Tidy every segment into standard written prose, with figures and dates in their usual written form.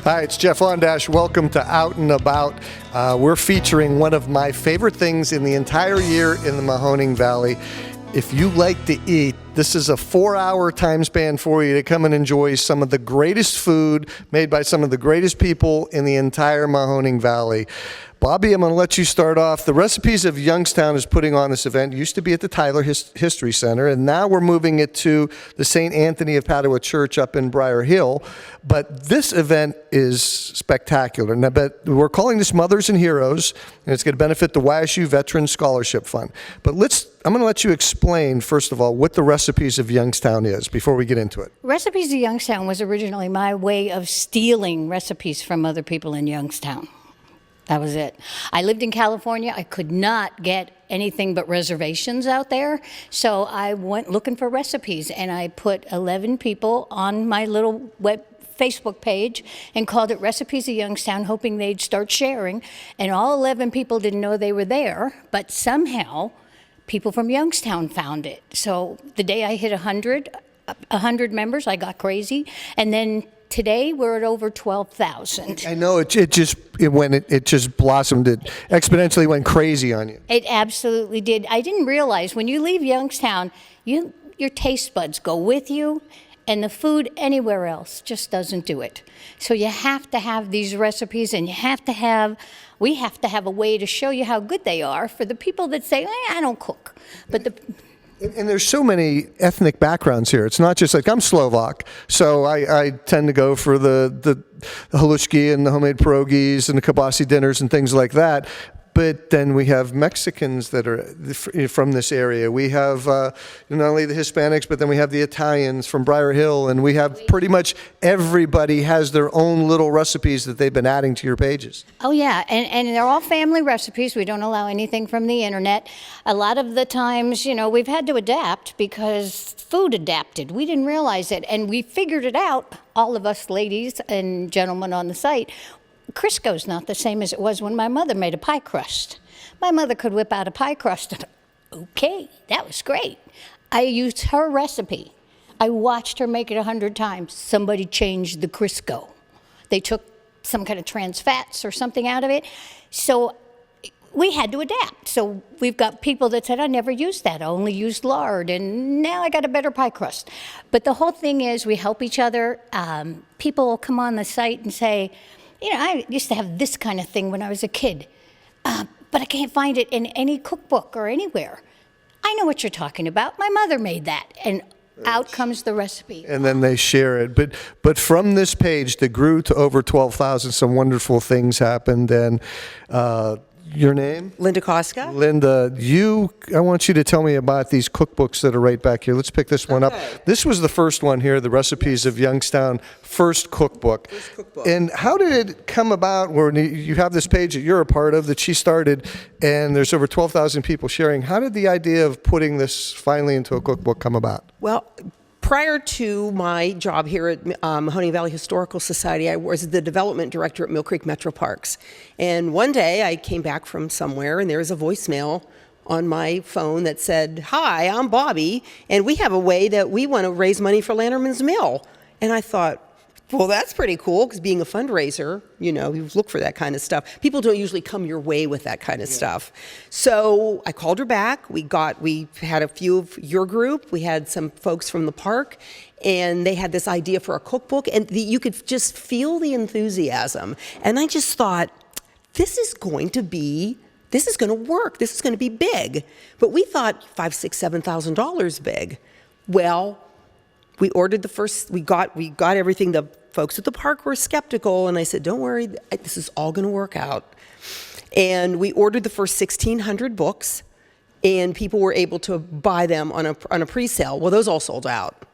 Hi, it's Jeff Ondash. Welcome to Out and About. We're featuring one of my favorite things in the entire year in the Mahoning Valley. If you like to eat, this is a 4-hour time span for you to come and enjoy some of the greatest food made by some of the greatest people in the entire Mahoning Valley. Bobby, I'm going to let you start off. The Recipes of Youngstown is putting on this event. It used to be at the Tyler History Center, and now we're moving it to the St. Anthony of Padua Church up in Briar Hill. But this event is spectacular. Now, but we're calling this Mothers and Heroes, and it's going to benefit the YSU Veterans Scholarship Fund. But I'm going to let you explain, first of all, what the Recipes of Youngstown is before we get into it. Recipes of Youngstown was originally my way of stealing recipes from other people in Youngstown. That was it. I lived in California. I could not get anything but reservations out there. So I went looking for recipes, and I put 11 people on my little Facebook page and called it Recipes of Youngstown, hoping they'd start sharing. And all 11 people didn't know they were there, but somehow people from Youngstown found it. So the day I hit 100 members, I got crazy. And then today we're at over 12,000. I know it just blossomed. It exponentially went crazy on you. It absolutely did. I didn't realize when you leave Youngstown, your taste buds go with you, and the food anywhere else just doesn't do it. So you have to have these recipes, and we have to have a way to show you how good they are for the people that say, I don't cook. And there's so many ethnic backgrounds here. It's not just like I'm Slovak, so I tend to go for the halushki and the homemade pierogies and the kibasi dinners and things like that. But then we have Mexicans that are from this area. We have not only the Hispanics, but then we have the Italians from Briar Hill, and we have pretty much everybody has their own little recipes that they've been adding to your pages. Oh yeah, and they're all family recipes. We don't allow anything from the internet. A lot of the times, we've had to adapt because food adapted. We didn't realize it, and we figured it out, all of us ladies and gentlemen on the site. Crisco's not the same as it was when my mother made a pie crust. My mother could whip out a pie crust, and okay, that was great. I used her recipe. I watched her make it 100 times. Somebody changed the Crisco. They took some kind of trans fats or something out of it. So we had to adapt. So we've got people that said, I never used that. I only used lard, and now I got a better pie crust. But the whole thing is we help each other. People will come on the site and say, I used to have this kind of thing when I was a kid, but I can't find it in any cookbook or anywhere. I know what you're talking about. My mother made that, and out comes the recipe. And then they share it. But from this page that grew to over 12,000, some wonderful things happened. And your name? Linda Koska. Linda, I want you to tell me about these cookbooks that are right back here. Let's pick this one up. This was the first one here, the Recipes of Youngstown first cookbook. And how did it come about where you have this page that you're a part of that she started, and there's over 12,000 people sharing? How did the idea of putting this finally into a cookbook come about? Well, prior to my job here at Mahoning Valley Historical Society, I was the development director at Mill Creek Metro Parks. And one day I came back from somewhere, and there was a voicemail on my phone that said, "Hi, I'm Bobby, and we have a way that we want to raise money for Lanterman's Mill." And I thought, well, that's pretty cool, because being a fundraiser, you look for that kind of stuff. People don't usually come your way with that kind of stuff. So I called her back. We had a few of your group. We had some folks from the park, and they had this idea for a cookbook, and you could just feel the enthusiasm. And I just thought, this is going to work. This is going to be big. But we thought $5,000, $6,000, $7,000 big. Well, we ordered the first, we got everything. The folks at the park were skeptical, and I said, don't worry, this is all going to work out. And we ordered the first 1,600 books, and people were able to buy them on a pre-sale. Well, those all sold out.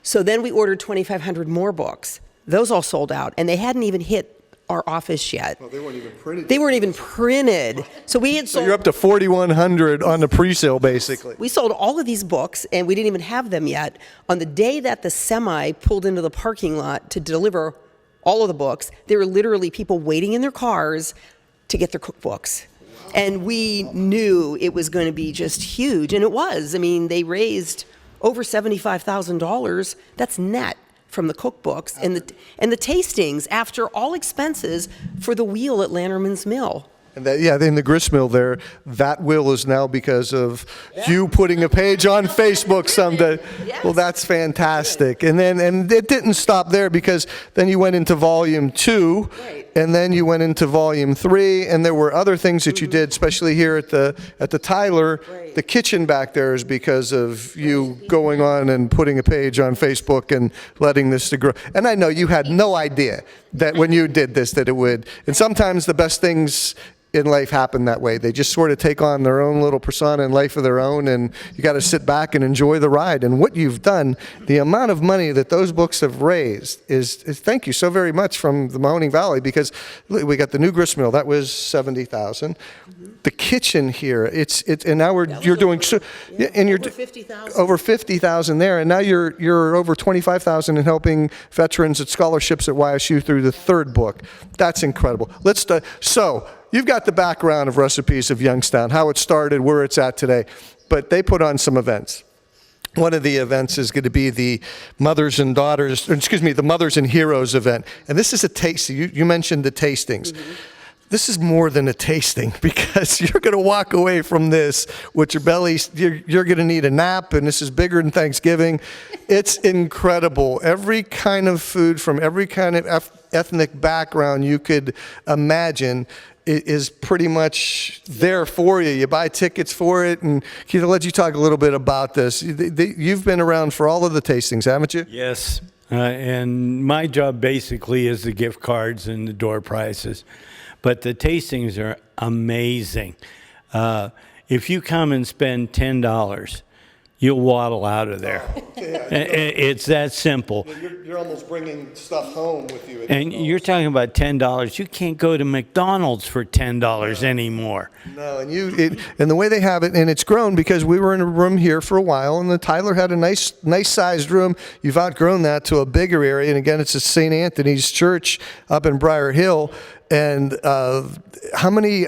So then we ordered 2,500 more books. Those all sold out, and they hadn't even hit our office yet. Well, they weren't even printed. They weren't even printed. So we had sold. So you're up to 4,100 on the pre-sale, basically. We sold all of these books, and we didn't even have them yet. On the day that the semi pulled into the parking lot to deliver all of the books, there were literally people waiting in their cars to get their cookbooks. And we knew it was going to be just huge, and it was. I mean, they raised over $75,000. That's net from the cookbooks and the tastings after all expenses for the wheel at Lanterman's Mill. And that, yeah, in the grist mill there, that will is now because of you putting a page on Facebook someday. Yes. Well, that's fantastic. And it didn't stop there, because then you went into volume 2, Right. and then you went into volume 3, and there were other things that you did, especially here at the Tyler. Right. The kitchen back there is because of you going on and putting a page on Facebook and letting this to grow. And I know you had no idea that when you did this that it would. And sometimes the best things in life happen that way. They just sort of take on their own little persona and life of their own, and you got to sit back and enjoy the ride. And what you've done, the amount of money that those books have raised is thank you so very much from the Mahoning Valley, because look, we got the new grist mill, that was $70,000. The kitchen here, and now you're doing and you're Over 50,000. over 50,000 there, and now you're over 25,000 in helping veterans at scholarships at YSU through the third book. That's incredible. So you've got the background of Recipes of Youngstown, how it started, where it's at today, but they put on some events. One of the events is going to be the Mothers and Heroes event, and this is a tasting. You mentioned the tastings. This is more than a tasting, because you're going to walk away from this with your belly. You're going to need a nap, and this is bigger than Thanksgiving. It's incredible. Every kind of food from every kind of ethnic background you could imagine is pretty much there for you. You buy tickets for it, and Keith, I'll let you talk a little bit about this. You've been around for all of the tastings, haven't you? Yes, and my job basically is the gift cards and the door prizes. But the tastings are amazing. If you come and spend $10, you'll waddle out of there. It's that simple. You're almost bringing stuff home with you. And you're talking about $10. You can't go to McDonald's for $10 anymore. No, and the way they have it, and it's grown because we were in a room here for a while, and the Tyler had a nice sized room. You've outgrown that to a bigger area, and again, it's a St. Anthony's Church up in Briar Hill. And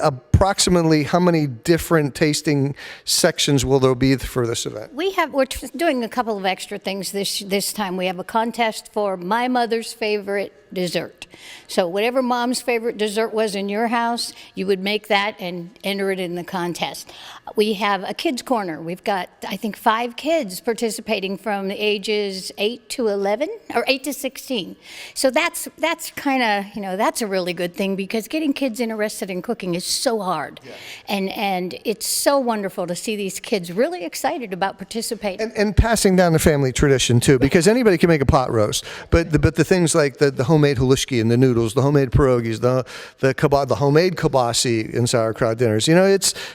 approximately how many different tasting sections will there be for this event? We're doing a couple of extra things this time. We have a contest for my mother's favorite dessert. So whatever mom's favorite dessert was in your house, you would make that and enter it in the contest. We have a kids corner. We've got, I think, 5 kids participating from the ages 8 to 11 or 8 to 16. So that's kind of, that's a really good thing, because getting kids interested in cooking is so hard. Yeah. And it's so wonderful to see these kids really excited about participating. And passing down the family tradition too, because anybody can make a pot roast, but the things like the homemade halushki and the noodles, the homemade pierogies, the homemade kibasi and sauerkraut dinners.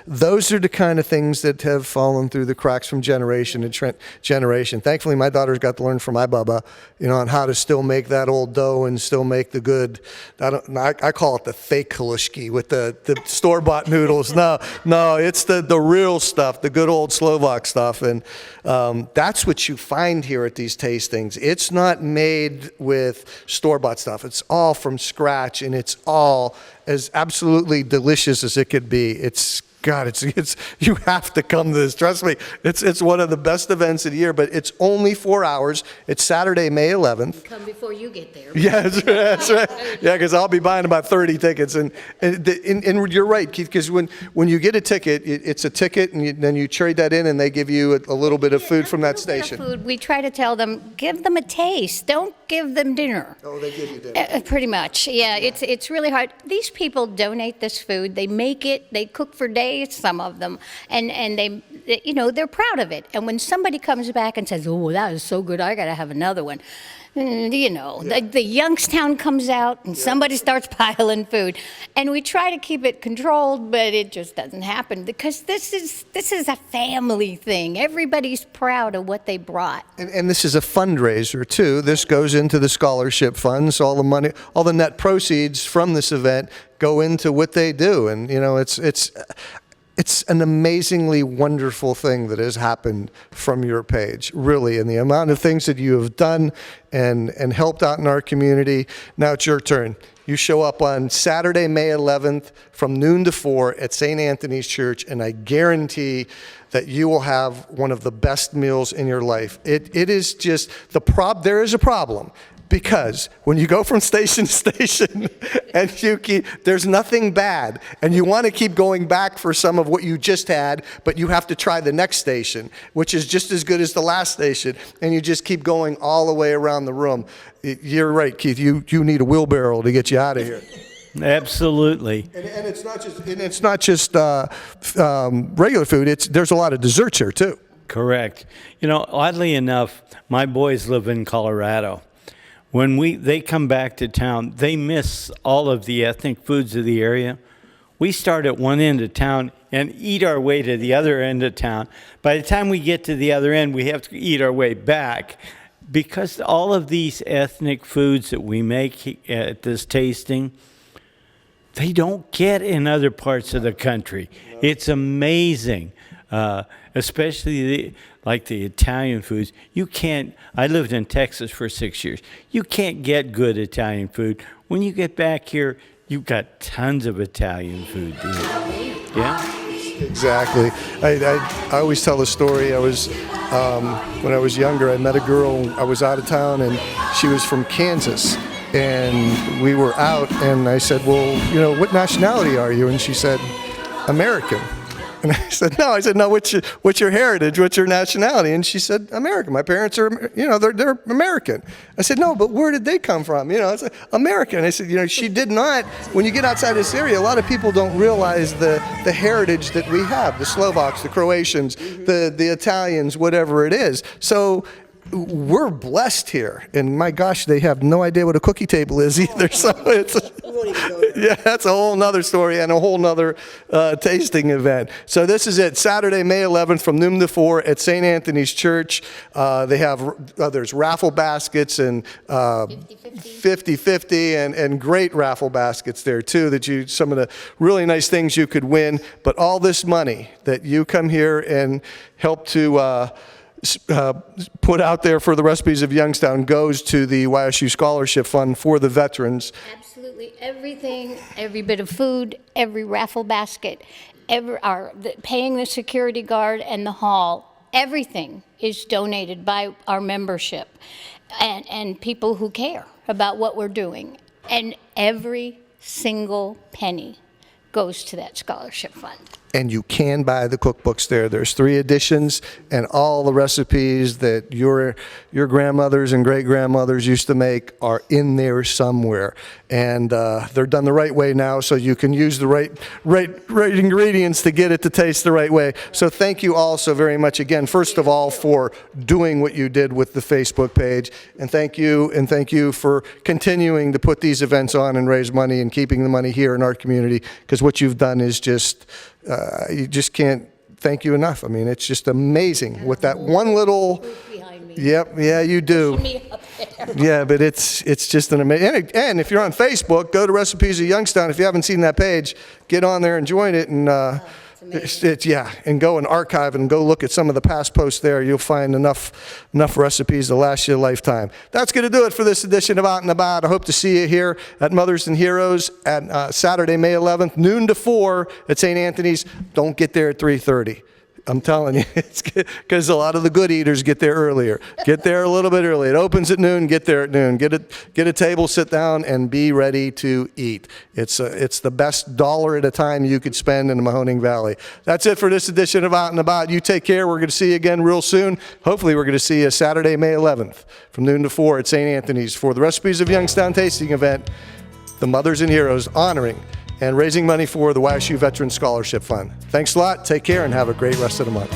Those are the kind of things that have fallen through the cracks from generation to generation. Thankfully, my daughter's got to learn from my baba, on how to still make that old dough and still make the good. I call it the fake halushki with the store-bought noodles. No, it's the real stuff, the good old Slovak stuff, and that's what you find here at these tastings. It's not made with store-bought stuff. It's all from scratch, and it's all as absolutely delicious as it could be. It's you have to come to this. Trust me, it's one of the best events of the year. But it's only 4 hours. It's Saturday, May 11th. Come before you get there. Yeah, that's right. Yeah, because I'll be buying about 30 tickets, and you're right, Keith. Because when you get a ticket, it's a ticket, and then you trade that in, and they give you a little bit of food from that station. Food. We try to tell them, give them a taste. Don't give them dinner. Oh, they give you dinner. Pretty much. Yeah, it's really hard. These people donate this food. They make it. They cook for days. Some of them, and they, they're proud of it. And when somebody comes back and says, "Oh, that is so good, I got to have another one," the Youngstown comes out and somebody starts piling food, and we try to keep it controlled, but it just doesn't happen, because this is a family thing. Everybody's proud of what they brought, and this is a fundraiser too. This goes into the scholarship funds. All the money, all the net proceeds from this event go into what they do, and it's an amazingly wonderful thing that has happened from your page, really, and the amount of things that you have done and helped out in our community. Now it's your turn. You show up on Saturday, May 11th from noon to 4 at St. Anthony's Church, and I guarantee that you will have one of the best meals in your life. It is just, there is a problem. Because when you go from station to station and there's nothing bad, and you want to keep going back for some of what you just had, but you have to try the next station, which is just as good as the last station, and you just keep going all the way around the room. You're right, Keith. You need a wheelbarrow to get you out of here. Absolutely. And it's not just regular food. There's a lot of desserts here too. Correct. Oddly enough, my boys live in Colorado. When they come back to town, they miss all of the ethnic foods of the area. We start at one end of town and eat our way to the other end of town. By the time we get to the other end, we have to eat our way back, because all of these ethnic foods that we make at this tasting, they don't get in other parts of the country. It's amazing. Especially like the Italian foods. I lived in Texas for 6 years. You can't get good Italian food. When you get back here, you've got tons of Italian food. Yeah? Exactly. I always tell the story. When I was younger, I met a girl. I was out of town, and she was from Kansas. And we were out, and I said, well, what nationality are you? And she said, American. And I said, no, what's your heritage? What's your nationality? And she said, American. My parents are, they're American. I said, no, but where did they come from? It's like, American. I said, she did not. When you get outside this area, a lot of people don't realize the heritage that we have, the Slovaks, the Croatians, the Italians, whatever it is. So we're blessed here, and my gosh, they have no idea what a cookie table is either. So that's a whole nother story and a whole nother tasting event. So this is it, Saturday, May 11th from noon to 4 at St. Anthony's Church. They have there's raffle baskets and 50-50 and great raffle baskets there too. Some of the really nice things you could win. But all this money that you come here and help to put out there for the Recipes of Youngstown goes to the YSU Scholarship Fund for the veterans. Absolutely everything, every bit of food, every raffle basket, paying the security guard and the hall, everything is donated by our membership and people who care about what we're doing. And every single penny goes to that scholarship fund. And you can buy the cookbooks there. There's 3 editions, and all the recipes that your grandmothers and great-grandmothers used to make are in there somewhere. And they're done the right way now, so you can use the right ingredients to get it to taste the right way. So thank you all so very much again, first of all, for doing what you did with the Facebook page. And thank you for continuing to put these events on and raise money and keeping the money here in our community, because what you've done is just... you just can't thank you enough. I mean, it's just amazing with that one little. Yep, yeah, you do. Yeah, but it's just an amazing. And if you're on Facebook, go to Recipes of Youngstown. If you haven't seen that page, get on there and join it, and and go and archive and go look at some of the past posts there. You'll find enough recipes to last you a lifetime. That's going to do it for this edition of Out and About. I hope to see you here at Mothers and Heroes at Saturday, May 11th, noon to 4 at St. Anthony's. Don't get there at 3:30. I'm telling you, it's because a lot of the good eaters get there earlier. Get there a little bit early. It opens at noon. Get there at noon. Get a table, sit down, and be ready to eat. It's the best dollar at a time you could spend in the Mahoning Valley. That's it for this edition of Out and About. You take care. We're going to see you again real soon. Hopefully, we're going to see you Saturday, May 11th, from noon to 4 at St. Anthony's for the Recipes of Youngstown tasting event. The Mothers and Heroes honoring and raising money for the YSU Veterans Scholarship Fund. Thanks a lot, take care, and have a great rest of the month.